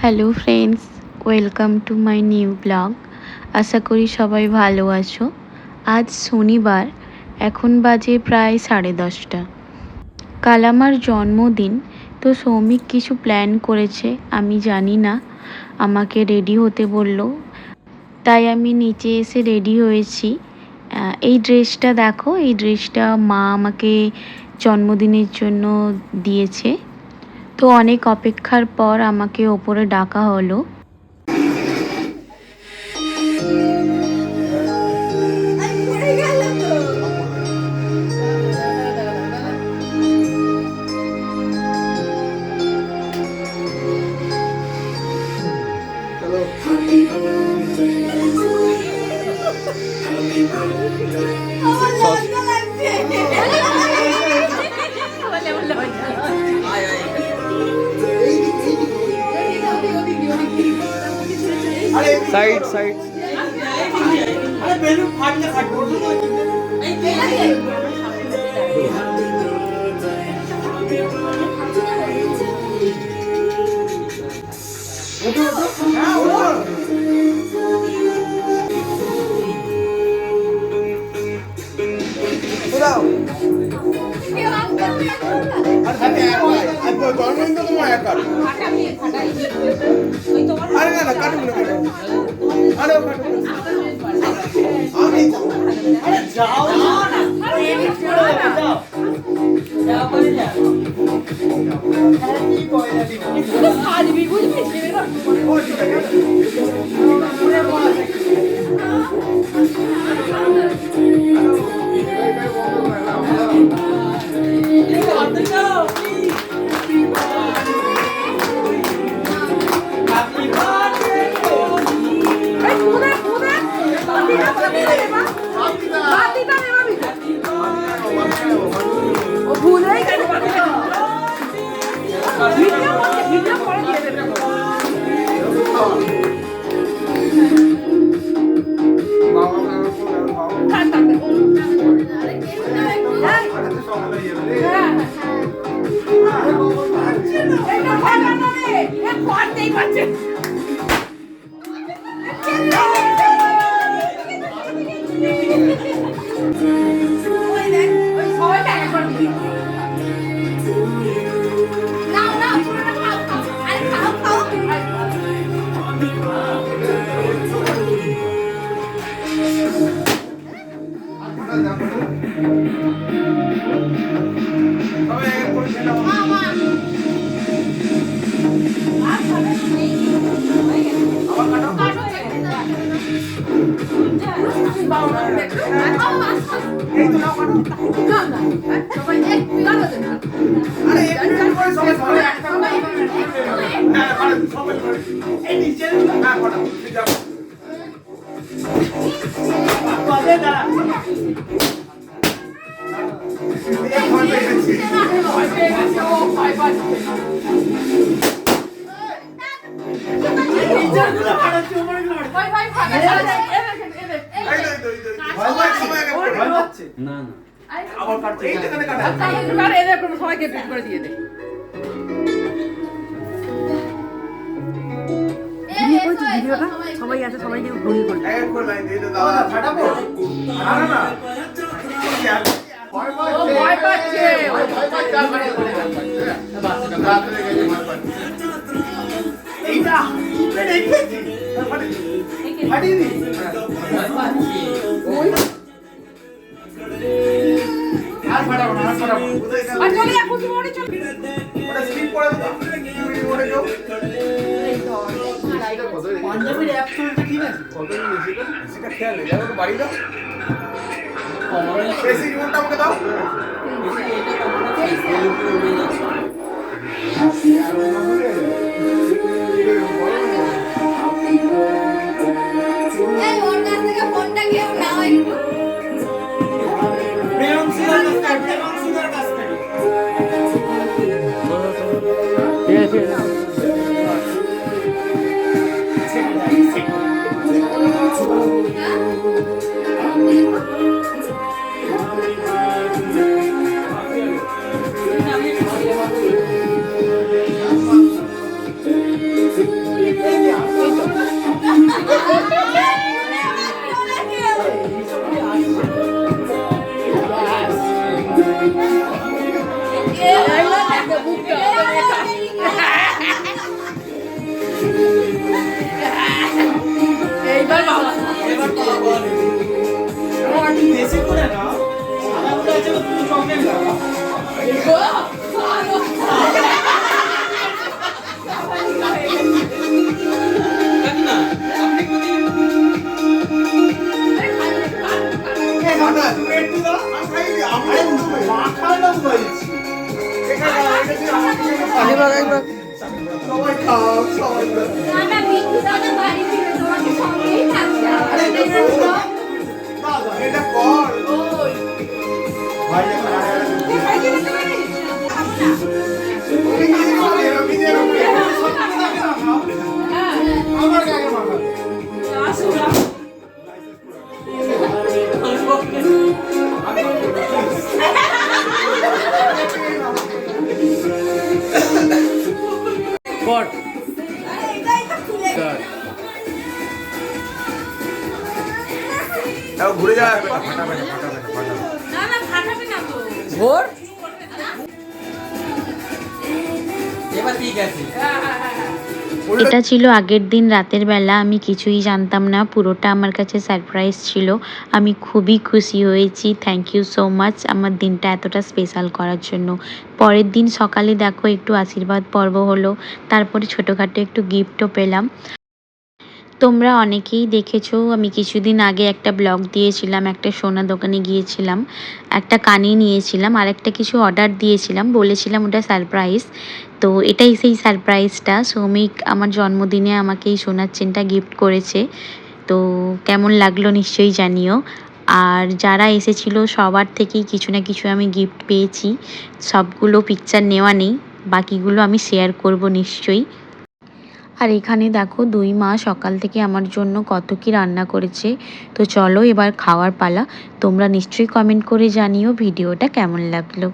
Hello friends, welcome to my new blog. আশা করি সবাই ভালো আছো। আজ শনিবার, এখন বাজে প্রায় 10:30। কাল আমার জন্মদিন, তো সৌমিক কিছু প্ল্যান করেছে, আমি জানি না। আমাকে রেডি হতে বলল, তাই আমি নিচে এসে রেডি হয়েছি। এই ড্রেসটা দেখো, এই ড্রেসটা মা আমাকে জন্মদিনের জন্য দিয়েছে। তো অনেক অপেক্ষার পর আমাকে ওপরে ডাকা হলো। साइड साइड अरे बेलून फाटने अरे ना ना काट अरे अरे जाओ जाओ করে যা হ্যাপি বয়লাডি আজ भी कुछ भेजने में पूरे बोल ये बात जाओ हैप्पी बर्थडे ए पूरा पूरा बाती ना ও ভুলেই গেল ভিডিও করে দিয়ে দেবে না না আবার কাটতে এই যেখানে কাটা আরে এদের কোনো সবাইকে পিট করে দিয়ে দে ভিডিওটা সবাই আছে, সবাইকে ভুল করে এক করে লাইন দিয়ে দাও ফাটাবো না না ভয় পাচ্ছে এইটা রেখেছি ফাটিয়ে দি ওই আর ফাটাবো না আর ফাটাবো আর চলে যা খুশি মনে চল ওটা স্লিপ করে দাও ভিডিও করে যাও এই তো পাঞ্জাবির অ্যাপসটা ঠিক আছে কত নিয়েছে সেটা খেয়াল নেই যাও তো বাড়ি দাও এসি রিমোটটা আমাকে দাও এটা এই ওর কাছ থেকে ফোনটা কেউ নাও একটু প্রেম সুন্দর কাছ থেকে ঠিক আছে এইবার বাবা এবার বাবা একটু বেশি করে না সাদাগুলো আছে তুমি চকলেট দাও সবাই খাও সবাই এটা কর ভাই আমার গায়ে মাথা What? ঘুরে যাওয়া ভোর এবার ঠিক আছে। এটা ছিল আগের দিন রাতের বেলা। আমি কিছুই জানতাম না, পুরোটা আমার কাছে সারপ্রাইজ ছিল। আমি খুবই খুশি হয়েছি। থ্যাংক ইউ সো মাচ আমার দিনটা এতটা স্পেশাল করার জন্য। পরের দিন সকালে দেখো একটু আশীর্বাদ পর্ব হলো, তারপরে ছোটোখাটো একটু গিফটও পেলাম। তোমরা অনেকেই দেখেছো, আমি কিছুদিন আগে একটা ব্লগ দিয়েছিলাম, একটা সোনা দোকানে গিয়েছিলাম, একটা কানে নিয়েছিলাম, আর একটা কিছু অর্ডার দিয়েছিলাম, বলেছিলাম ওটা সারপ্রাইজ। তো এটাই সেই সারপ্রাইজটা। সৌমিক আমার জন্মদিনে আমাকে এই সোনার চেনটা গিফট করেছে। তো কেমন লাগলো নিশ্চয়ই জানিও। আর যারা এসেছিলো সবার থেকেই কিছু না কিছু আমি গিফট পেয়েছি। সবগুলো পিকচার নেওয়া নেই, বাকিগুলো আমি শেয়ার করব নিশ্চয়ই। আর এখানে দেখো দুই মা সকাল থেকে আমার জন্য কত কি রান্না করেছে। তো চলো এবার খাওয়ার পালা। তোমরা নিশ্চয়ই কমেন্ট করে জানিও ভিডিওটা কেমন লাগলো।